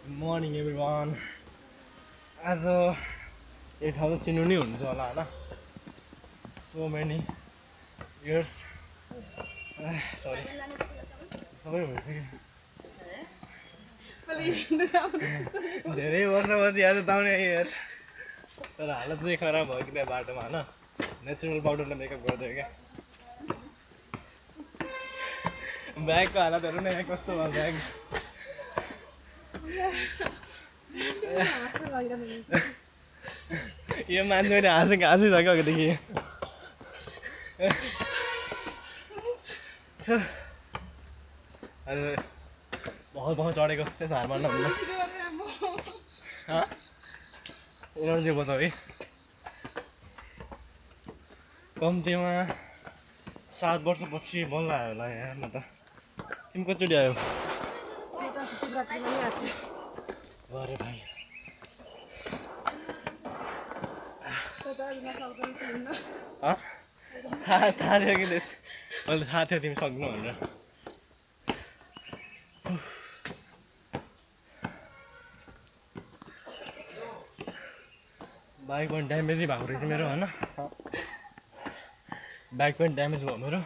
Good morning everyone. आज यो ठाउँ त चिन्नु नै हुन्छ होला हैन. So many years. Sorry. सबै भइसक्यो. धेरै वर्षपछि आज ताउने यार. तर हालत चाहिँ खराब भयो कि त्यहाँ बाटोमा हैन. नेचुरल पाउडरले मेकअप गर्दै क्या. ब्यागको हालतहरु नै कस्तो भयो ब्याग. यो मान्छेले हाँसेको हाँसिसक्यो अघिदेखि. अरे बहुत चढेको त्यसो हार मार्न हुन्न. एनर्जी बचाउ है. कम्तीमा 7 वर्षपछि बल्ल आयो होला यहाँ म त. तिमी कतिचोटि आयो? अरे भाइ थाहा थियो कि मैले थाहा थियो तिमी सक्नु भनेर. बाइक पनि ड्यामेजै भएको रहेछ मेरो होइन. बाइक पनि ड्यामेज भयो मेरो.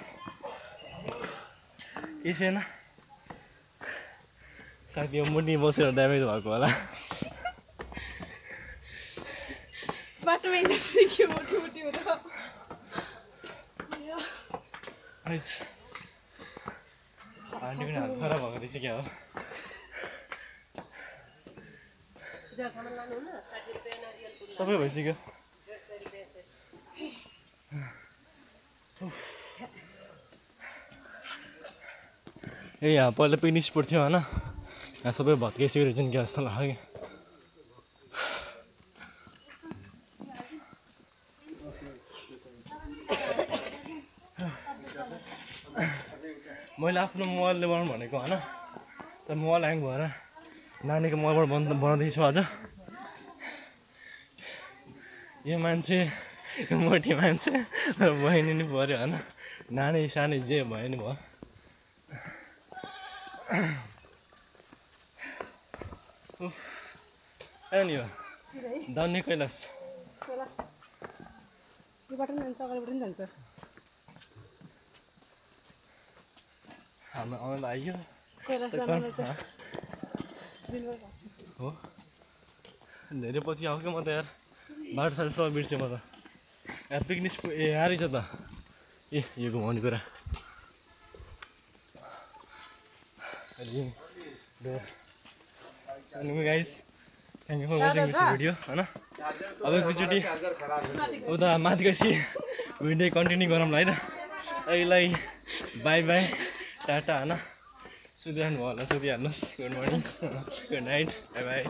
के छैन सायद यो मुनि बसेर ड्यामेज भएको होला. बाटोमा हिँड्दाखेरि के मोटी मोटी हो र. आन्टी पनि हात खराब भएको रहेछ क्या हो. सबै भइसक्यो. ए यहाँ पहिला पिकनिक स्पोट थियो होइन. यहाँ सबै भत्काइसक्यो रहेछ नि क्या जस्तो लाग्यो. मैले आफ्नो मोबाइलले बनाउनु भनेको होइन. तर मोबाइल ह्याङ भएर नानीको मोबाइलबाट बनाउँदैछु आज. यो मान्छे मोटी मान्छे बहिनी नि पऱ्यो होइन. नानी सानी जे भयो नि भयो. नि हो दाउने कैलाश. यो बाटो नि जान्छ अगाडिबाट नि जान्छ. हाम्रो आउनु आइयो हो. धेरै पछि आउँछ म त यार. बाटो साटो सबै बिर्सेँ म त यार. पिकनिक ए यहाँ रहेछ त. ए यो घुमाउने कुरा. Anyway guys, thank you for watching this video हैन. अब एकचोटि उता माथि गएपछि भिडियो कन्टिन्यू गरौँला है त. अहिलेलाई बाई बाई टाटा हैन. सुतिहाल्नु भयो होला सुतिहाल्नुहोस्. Good morning good night bye by.